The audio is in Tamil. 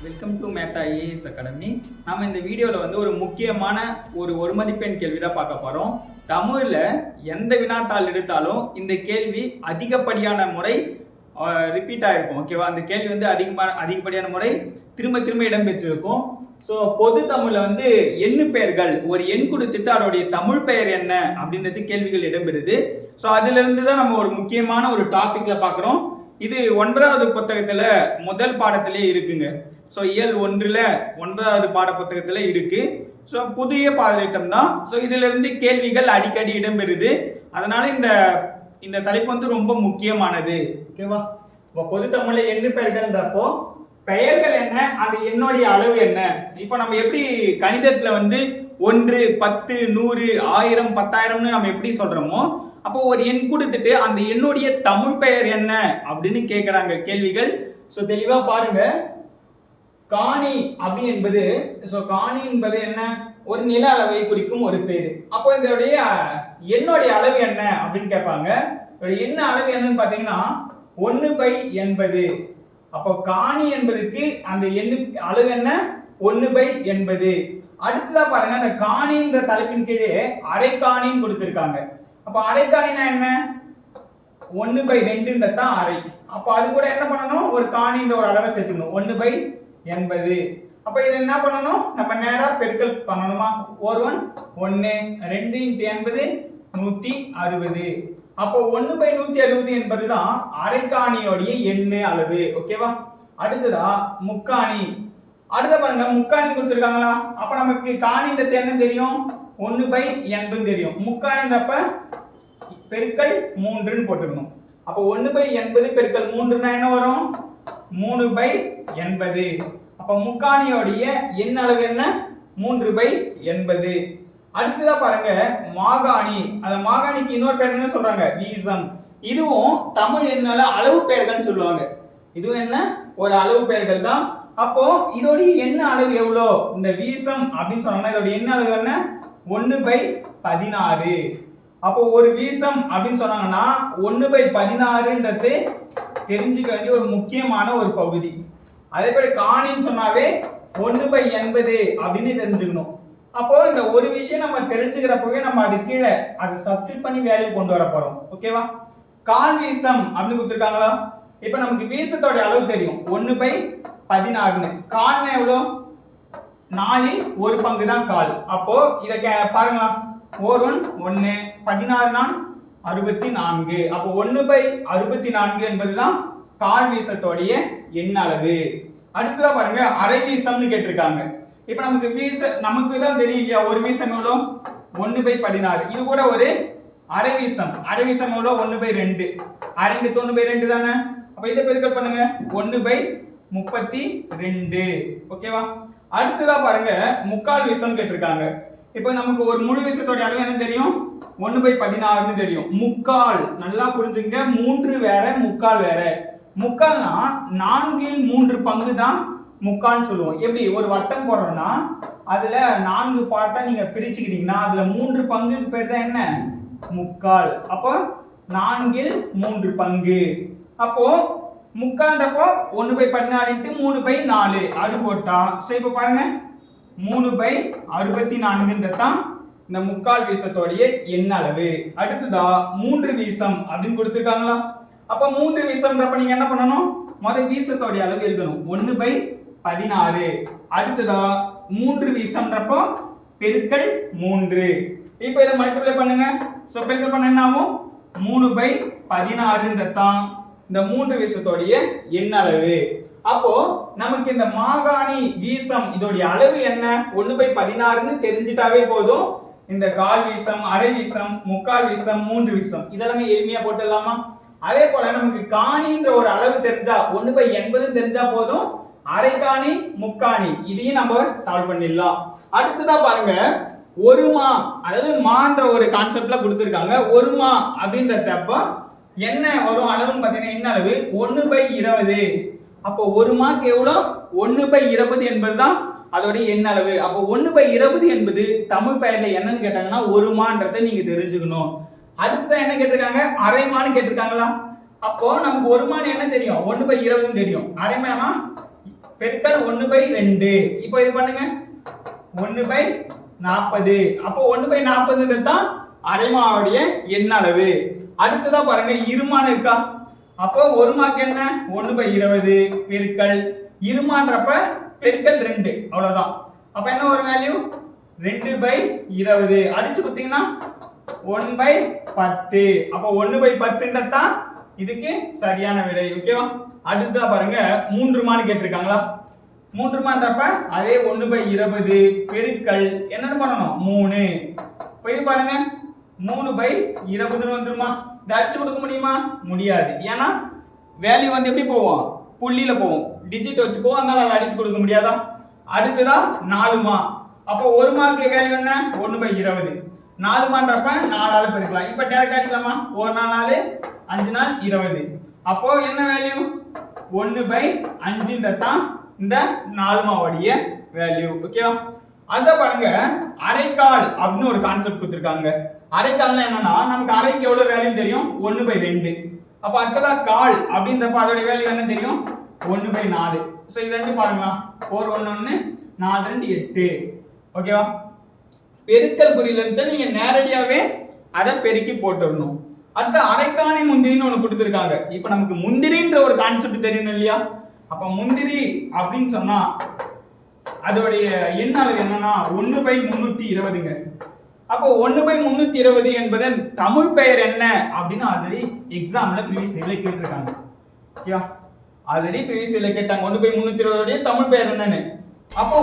Welcome to Mehta IAS academy. நம்ம இந்த வீடியோவில் வந்து ஒரு முக்கியமான ஒரு மதிப்பெண் கேள்வி தான் பார்க்க போகிறோம். தமிழில் எந்த வினாத்தாள் எடுத்தாலும் இந்த கேள்வி அதிகப்படியான முறை ரிப்பீட் ஆகிருக்கும். ஓகேவா? அந்த கேள்வி வந்து அதிகப்படியான முறை திரும்ப திரும்ப இடம்பெற்றிருக்கும். ஸோ பொது தமிழில் வந்து எண்ணு பெயர்கள் ஒரு எண் கொடுத்துட்டு அதோடைய தமிழ் பெயர் என்ன அப்படின்றது கேள்விகள் இடம்பெறுது. ஸோ அதுலேருந்து தான் நம்ம ஒரு முக்கியமான ஒரு டாப்பிக்கில் பார்க்குறோம். இது 9வது புத்தகத்தில் முதல் பாடத்திலே இருக்குங்க. ஸோ இயல் 1ல் 9வது பாட புத்தகத்தில் இருக்கு. ஸோ புதிய பாடத்திட்டம் தான். ஸோ இதிலிருந்து கேள்விகள் அடிக்கடி இடம்பெறுது. அதனால இந்த தலைப்பு வந்து ரொம்ப முக்கியமானது. ஓகேவா? இப்போ பொது தமிழில் எண்ணு பெயர்கள்ன்றப்போ பெயர்கள் என்ன, அந்த எண்ணுடைய அளவு என்ன. இப்போ நம்ம எப்படி கணிதத்துல வந்து 1, 10, 100, 1000, 10,000ன்னு நம்ம எப்படி சொல்றோமோ, அப்போ ஒரு எண் கொடுத்துட்டு அந்த எண்ணுடைய தமிழ் பெயர் என்ன அப்படின்னு கேட்கறாங்க கேள்விகள். ஸோ தெளிவா பாருங்க. காணி அப்படி என்பது, காணி என்பது என்ன, ஒரு நில அளவை குறிக்கும் ஒரு பேரு. அப்போ இதோடைய எண்ணுடைய அளவு என்ன அப்படின்னு கேட்பாங்க. என்ன அளவு என்னன்னு பாத்தீங்கன்னா 1/80. அப்போ காணி என்பதுக்கு அந்த எண்ணு அளவு என்ன, 1/80. அடுத்ததா பாருங்க, அந்த காணின்ற தலைப்பின் கீழே அரைக்காணின்னு கொடுத்திருக்காங்க. அப்போ அரைக்காணினா என்ன, 1/2 தான் அரை. அப்போ அது கூட என்ன பண்ணணும், ஒரு காணின்ற ஒரு அளவை சேர்த்துக்கணும், 1/80. அப்போ இது என்ன பண்ணணும், நம்ம நேரா பெருக்கல் பண்ணணுமா. 1 1 2 × 80 160. அப்போ 1/160 என்பதுதான் அரைக்காணியோடைய எண்ணு அளவு. ஓகேவா? அடுத்ததா முக்காணி. அடுத்த பாருங்க, முக்காணி கொடுத்துருக்காங்களா. அப்ப நமக்கு காணின்றது என்ன தெரியும், 1/80 தெரியும். முக்காணின்றப்ப பெருக்கல் 3ன்னு போட்டுக்கணும். அப்போ 1/80 பெருக்கல் 3ன்னா என்ன வரும், 3/80. அப்ப முக்காணியோடைய எண் அளவு என்ன, 3/80. அடுத்ததா பாருங்க மாகாணி. அந்த மாகாணிக்கு இன்னொரு பேர் என்ன சொல்றாங்க, வீசம். இதுவும் தமிழ் எண்ணால அளவு பெயர்கள் சொல்லுவாங்க. இதுவும் என்ன, ஒரு அளவு பெயர்கள் தான். அப்போ இதோடைய எண்ண அளவு எவ்வளோ, இந்த வீசம் அப்படின்னு சொன்னாங்கன்னா இதோட எண்ண அளவு என்ன, 1/16. அப்போ ஒரு வீசம் அப்படின்னு சொன்னாங்கன்னா 1/16ன்றது தெரிஞ்சுக்க வேண்டிய ஒரு முக்கியமான ஒரு பகுதி. அதே போல காணின்னு சொன்னாவே 1/80 அப்படின்னு தெரிஞ்சுக்கணும். அப்போ இந்த ஒரு விஷயம் நம்ம தெரிஞ்சுக்கிறப்பவே நம்ம அது கீழே அதை சப்ஸ்டிட் பண்ணி வேல்யூ கொண்டு வர போறோம். ஓகேவா? கால் வீசம் அப்படின்னு கொடுத்துருக்காங்களா. இப்போ நமக்கு வீசத்தோட அளவு தெரியும், 1/16. கால்னா எவ்வளோ, 4ல் 1 பங்கு தான் கால். அப்போ இதை பாருங்களா, 1 1 16 64. அப்போ 1/64 என்பதுதான் கால் வீசத்தோடைய எண் அளவு. அடுத்ததா பாருங்க அரை வீசம்னு கேட்டிருக்காங்க. இப்ப நமக்கு தான் தெரியும் இல்லையா, ஒரு வீசம் எவ்வளோ, 1/16. இது கூட ஒரு அரை வீசம். அரை வீசம் எவ்வளோ, 1/2. அரை 1/2 தானே. அப்ப இதை பெருக்கல் பண்ணுங்க, 1/32. ஓகேவா? அடுத்ததா பாருங்க முக்கால் வீசம் கேட்டிருக்காங்க. இப்ப நமக்கு ஒரு முழு வீசத்தோட அளவு என்ன தெரியும், 1/16 தெரியும். முக்கால் நல்லா புரிஞ்சுங்க, 3 வேற முக்கால் வேற. முக்கால்னா 4ல் 3 பங்கு தான் முக்கால்னு சொல்லுவோம். எப்படி ஒரு வட்டம் போடுறோம்னா அதுல 4 பார்ட்டா நீங்க பிரிச்சுக்கிட்டீங்கன்னா அதுல 3 பங்குக்கு பேர் தான் என்ன, முக்கால். அப்போ 4ல் 3 பங்கு. அப்போ முக்கால்ன்றப்போ 1/16 × 3/4 அப்படி போட்டா, சோ இப்போ பாருங்க 3/64 தான் இந்த முக்கால் வீசத்தோடைய எண் அளவு. அடுத்ததா 3 வீசம் அப்படின்னு கொடுத்துருக்காங்களா. அப்ப 3 வீசம்ன்றப்ப நீங்க என்ன பண்ணணும், முதல் வீசத்தோடைய அளவு எழுதணும், 1/16. அடுத்ததா 3 வீசம்ன்றப்போ பெருக்கல் 3. இப்போ இதை மல்டிப்ளை பண்ணுங்க. சோ பெருக்கல் பண்ண என்ன ஆகும், 3/16 தான் இந்த 3 வீசத்தோடைய எண் அளவு. அப்போ நமக்கு இந்த மாகாணி வீசம் இதோடைய அளவு என்ன, 1/16ன்னு தெரிஞ்சிட்டாவே போதும். இந்த கால் வீசம், அரை வீசம், முக்கால் வீசம், 3 வீசம் இதெல்லாமே எளிமையா போட்டுடலாமா. அதே போல நமக்கு காணின்ற ஒரு அளவு தெரிஞ்சா 1/80 தெரிஞ்சா போதும். அரைக்காணி, முக்காணி இதையும் நம்ம சால்வ் பண்ணிடலாம். அடுத்ததா பாருங்க ஒருமா, அதாவது மான்ற ஒரு கான்செப்ட்ல கொடுத்திருக்காங்க. ஒருமா அப்படின்றப்ப என்ன வரும் அளவுன்னு பாத்தீங்கன்னா என்ன அளவு, 1/20. அப்போ ஒரு மார்க் எவ்வளோ, 1/20 என்பதுதான் அதோட எண் அளவு. அப்போ 1/20 என்பது தமிழ் பெயர்ல என்னன்னு கேட்டாங்கன்னா ஒரு மான்றதை நீங்க தெரிஞ்சுக்கணும். அடுத்ததான் என்ன கேட்டிருக்காங்க, அரைமான்னு கேட்டிருக்காங்களா. அப்போ நமக்கு ஒரு மான் என்ன தெரியும், 1/20 தெரியும். அரைமானா பெருக்கல் 1/2. இப்போ இது பண்ணுங்க 1/40. அப்போ 1/40 தான் அரைமாவுடைய எண் அளவு. அடுத்ததா பாருங்க இருமான் இருக்கா, அப்போ ஒரு மார்க் என்ன 1/20 பெருக்கல் இருமான்றப்ப பெருக்கல் 2 அவ்வளவுதான். அப்ப என்ன ஒரு வேல்யூ 2/20 அடிச்சு கொடுத்தீங்கன்னா 1/10. அப்போ 1/10 தான் இதுக்கு சரியான விடை. ஓகேவா? அடுத்ததா பாருங்க 3 மான் கேட்டிருக்காங்களா, 3 மான்றப்ப அதே 1/20 பெருக்கல் என்னன்னு பண்ணணும் 3. இப்போ இது பாருங்க 3/20 வந்துருமா? இதை அடிச்சு கொடுக்க முடியுமா? முடியாது. ஏன்னா வேல்யூ வந்து எப்படி போவோம், புள்ளியில போவோம், டிஜிட் வச்சு போவோம், அதனால அதை அடிச்சு கொடுக்க முடியாதா? அடுத்ததா 4 மா. அப்போ ஒரு மார்க் வேல்யூ என்ன 1/20. 4 மான்றப்ப 4ஆல பெருக்கலாம். இப்போ டைரக்டா அடிக்கலாமா? 1 4 5 4 20. அப்போ என்ன வேல்யூ 1/5 தான் இந்த 4 மாவுடைய வேல்யூ. ஓகேவா? அத பாருங்க அரைக்கால் அப்படின்னு ஒரு கான்செப்ட் கொடுத்திருக்காங்க. அரைக்கால்னா என்னன்னா நமக்கு அரைக்கு எவ்வளவு வேல்யூ தெரியும் 1/2. அப்ப அடுத்ததா கால் அப்படின்றப்ப அதோட வேல்யூ என்ன தெரியும் 1/4. சோ இது ரெண்டு பாருங்களா 4 1 1 4 2 8. ஓகேவா? பெருக்கல் புரியலன்னு நீங்க நேரடியாவே அதை பெருக்கி போட்டுறணும். அடுத்து அரைக்காணி முந்திரின்னு ஒண்ணு கொடுத்திருக்காங்க. இப்போ நமக்கு முந்திரின்ற ஒரு கான்செப்ட் தெரியணும் இல்லையா? அப்ப முந்திரி அப்படின்னு சொன்னா அதோடைய எண் அளவு என்னன்னா 1/320ங்க. அப்போ 1/320 என்பதன் தமிழ் பெயர் என்ன அப்படின்னு ஆல்ரெடி எக்ஸாம்ல ப்ரீவியஸ் இயர்ல கேட்டிருக்காங்க. ஓகேவா? ஆல்ரெடி ப்ரீவியஸ் இயர்ல கேட்டாங்க 1/320 தமிழ் பெயர் என்னன்னு. அப்போ